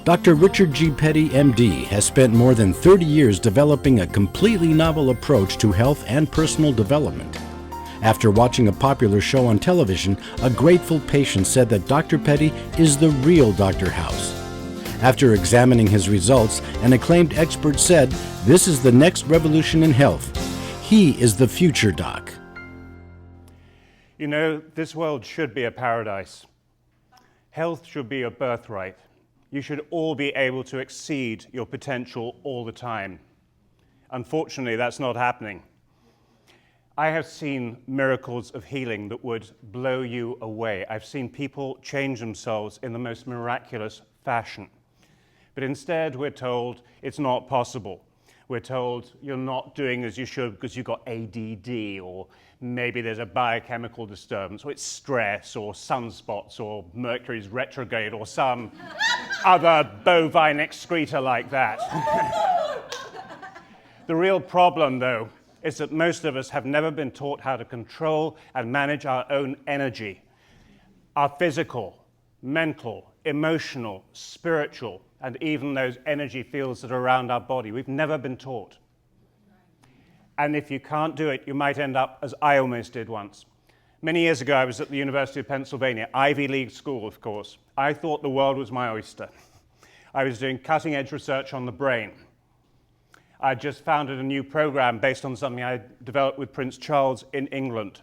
Dr. Richard G. Petty, MD, has spent more than 30 years developing a completely novel approach to health and personal development. After watching a popular show on television, a grateful patient said that Dr. Petty is the real Dr. House. After examining his results, an acclaimed expert said, "This is the next revolution in health. He is the future doc." You know, this world should be a paradise. Health should be a birthright. You should all be able to exceed your potential all the time. Unfortunately, that's not happening. I have seen miracles of healing that would blow you away. I've seen people change themselves in the most miraculous fashion. But instead, we're told it's not possible. We're told you're not doing as you should because you've got ADD, or maybe there's a biochemical disturbance, or it's stress, or sunspots, or Mercury's retrograde, or some other bovine excreta like that. The real problem, though, is that most of us have never been taught how to control and manage our own energy, our physical, mental, emotional, spiritual, and even those energy fields that are around our body. We've never been taught. And if you can't do it, you might end up as I almost did once. Many years ago, I was at the University of Pennsylvania, Ivy League school, of course. I thought the world was my oyster. I was doing cutting-edge research on the brain. I just founded a new program based on something I developed with Prince Charles in England.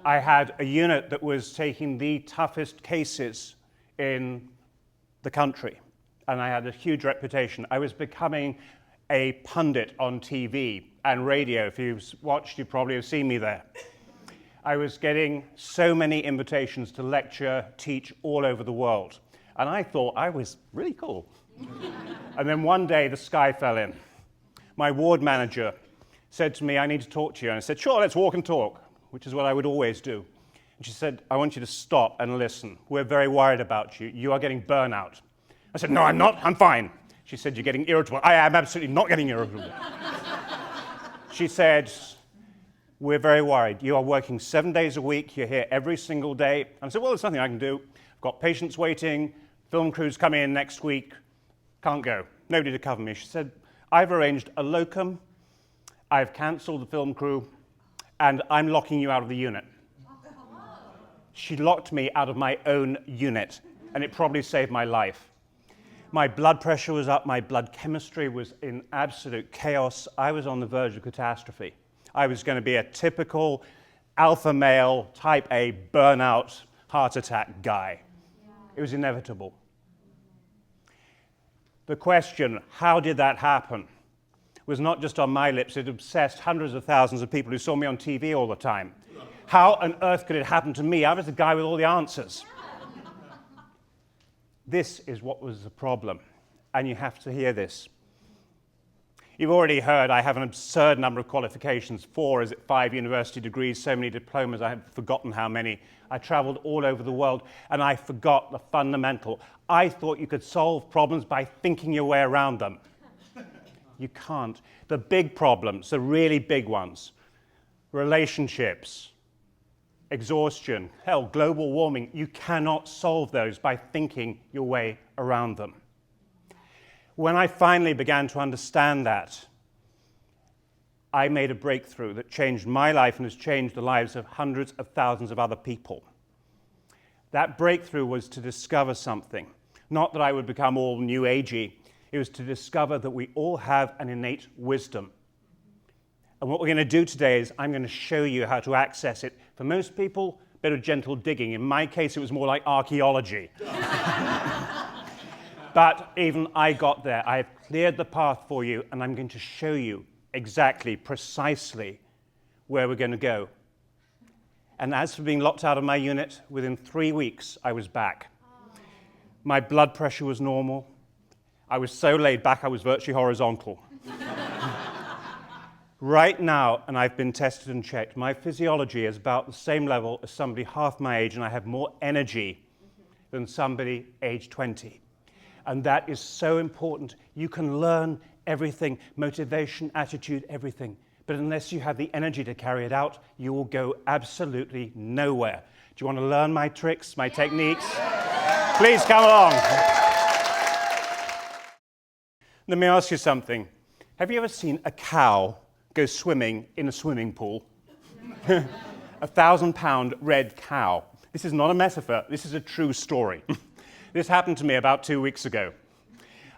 I had a unit that was taking the toughest cases in the country, and I had a huge reputation. I was becoming a pundit on TV and radio. If you've watched, you probably have seen me there. I was getting so many invitations to lecture, teach all over the world, and I thought I was really cool. And then one day, the sky fell in. My ward manager said to me, "I need to talk to you." And I said, "Sure, let's walk and talk," which is what I would always do. And she said, "I want you to stop and listen. We're very worried about you. You are getting burnout." I said, "No, I'm not. I'm fine." She said, "You're getting irritable." "I am absolutely not getting irritable." She said, "We're very worried. You are working 7 days a week. You're here every single day." And I said, "Well, there's nothing I can do. I've got patients waiting. Film crews coming in next week. Can't go. Nobody to cover me." She said, "I've arranged a locum. I've cancelled the film crew, and I'm locking you out of the unit." She locked me out of my own unit, and it probably saved my life. My blood pressure was up, my blood chemistry was in absolute chaos. I was on the verge of catastrophe. I was going to be a typical alpha male, type A, burnout, heart attack guy. It was inevitable. The question, how did that happen, was not just on my lips. It obsessed hundreds of thousands of people who saw me on TV all the time. How on earth could it happen to me? I was the guy with all the answers. This is what was the problem, and you have to hear this. You've already heard I have an absurd number of qualifications. 5 university degrees, so many diplomas, I have forgotten how many. I traveled all over the world, and I forgot the fundamental. I thought you could solve problems by thinking your way around them. You can't. The big problems, the really big ones, relationships, exhaustion, hell, global warming, you cannot solve those by thinking your way around them. When I finally began to understand that, I made a breakthrough that changed my life and has changed the lives of hundreds of thousands of other people. That breakthrough was to discover something. Not that I would become all new agey. It was to discover that we all have an innate wisdom. And what we're going to do today is I'm going to show you how to access it. For most people, a bit of gentle digging. In my case, it was more like archaeology. But even I got there. I have cleared the path for you, and I'm going to show you exactly, precisely where we're going to go. And as for being locked out of my unit, within 3 weeks, I was back. My blood pressure was normal. I was so laid back, I was virtually horizontal. Right now, and I've been tested and checked, my physiology is about the same level as somebody half my age, and I have more energy than somebody age 20. And that is so important. You can learn everything, motivation, attitude, everything. But unless you have the energy to carry it out, you will go absolutely nowhere. Do you want to learn my tricks, my techniques? Please come along. Let me ask you something. Have you ever seen a cow go swimming in a swimming pool? 1,000-pound red cow. This is not a metaphor, this is a true story. This happened to me about 2 weeks ago.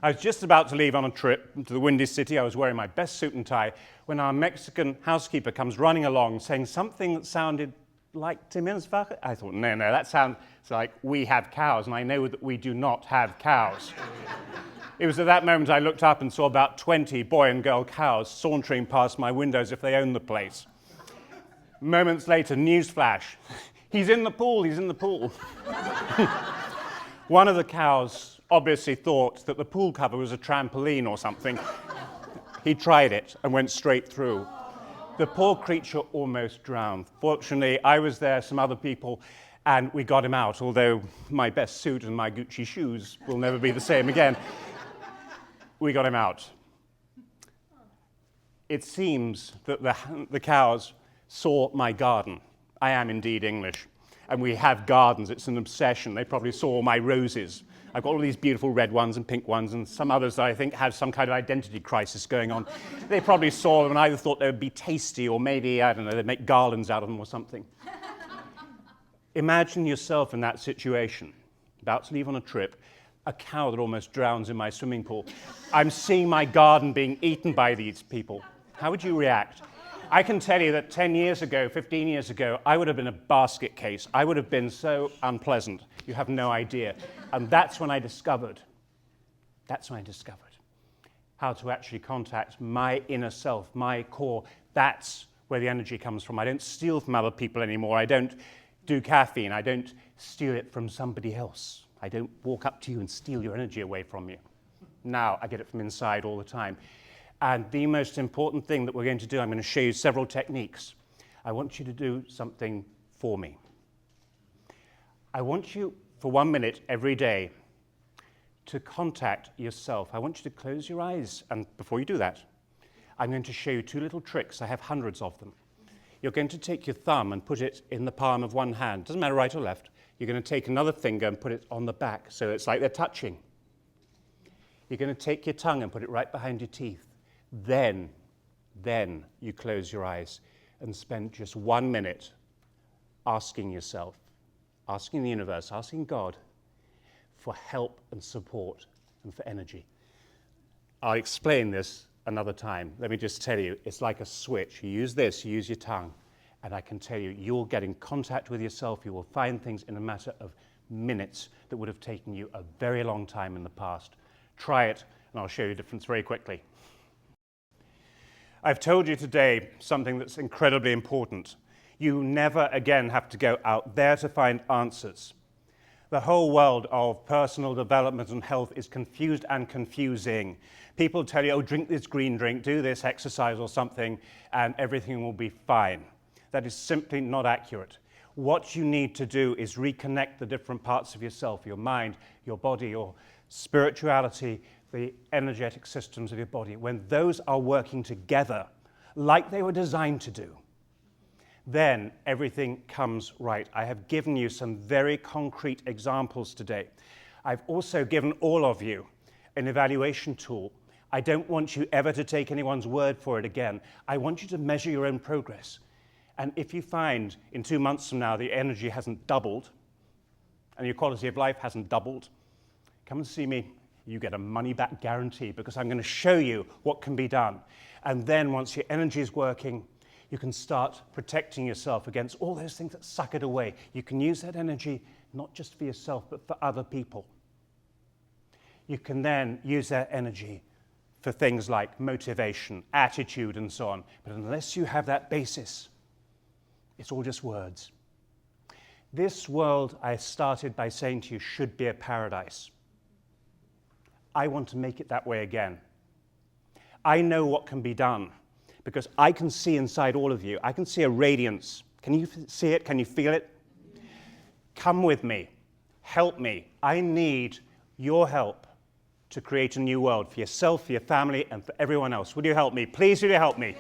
I was just about to leave on a trip to the Windy City. I was wearing my best suit and tie when our Mexican housekeeper comes running along saying something that sounded like Tim Innsbruck. I thought, no, that sounds like we have cows, and I know that we do not have cows. It was at that moment I looked up and saw about 20 boy and girl cows sauntering past my window as if they owned the place. Moments later, newsflash. He's in the pool, he's in the pool. One of the cows obviously thought that the pool cover was a trampoline or something. He tried it and went straight through. The poor creature almost drowned. Fortunately, I was there, some other people, and we got him out, although my best suit and my Gucci shoes will never be the same again. We got him out. It seems that the cows saw my garden. I am indeed English, and we have gardens. It's an obsession. They probably saw my roses. I've got all these beautiful red ones and pink ones, and some others that I think have some kind of identity crisis going on. They probably saw them and either thought they would be tasty, or maybe, I don't know, they'd make garlands out of them or something. Imagine yourself in that situation, about to leave on a trip, a cow that almost drowns in my swimming pool. I'm seeing my garden being eaten by these people. How would you react? I can tell you that 10 years ago, 15 years ago, I would have been a basket case. I would have been so unpleasant. You have no idea. And that's when I discovered how to actually contact my inner self, my core. That's where the energy comes from. I don't steal from other people anymore. I don't do caffeine. I don't steal it from somebody else. I don't walk up to you and steal your energy away from you. Now I get it from inside all the time. And the most important thing that we're going to do, I'm going to show you several techniques. I want you to do something for me. I want you, for 1 minute every day, to contact yourself. I want you to close your eyes, and before you do that, I'm going to show you 2 little tricks. I have hundreds of them. You're going to take your thumb and put it in the palm of one hand. Doesn't matter right or left. You're going to take another finger and put it on the back, so it's like they're touching. You're going to take your tongue and put it right behind your teeth. Then you close your eyes and spend just 1 minute asking yourself, asking the universe, asking God for help and support and for energy. I'll explain this another time. Let me just tell you, it's like a switch. You use this, you use your tongue, and I can tell you, you'll get in contact with yourself. You will find things in a matter of minutes that would have taken you a very long time in the past. Try it, and I'll show you the difference very quickly. I've told you today something that's incredibly important. You never again have to go out there to find answers. The whole world of personal development and health is confused and confusing. People tell you, oh, drink this green drink, do this exercise or something, and everything will be fine. That is simply not accurate. What you need to do is reconnect the different parts of yourself, your mind, your body, your spirituality, the energetic systems of your body. When those are working together, like they were designed to do, then everything comes right. I have given you some very concrete examples today. I've also given all of you an evaluation tool. I don't want you ever to take anyone's word for it again. I want you to measure your own progress. And if you find in 2 months from now the energy hasn't doubled and your quality of life hasn't doubled, come and see me. You get a money-back guarantee because I'm going to show you what can be done. And then once your energy is working, you can start protecting yourself against all those things that suck it away. You can use that energy not just for yourself, but for other people. You can then use that energy for things like motivation, attitude, and so on. But unless you have that basis, it's all just words. This world, I started by saying to you, should be a paradise. I want to make it that way again. I know what can be done because I can see inside all of you. I can see a radiance. Can you see it? Can you feel it? Come with me. Help me. I need your help to create a new world for yourself, for your family, and for everyone else. Would you help me? Please, would you help me?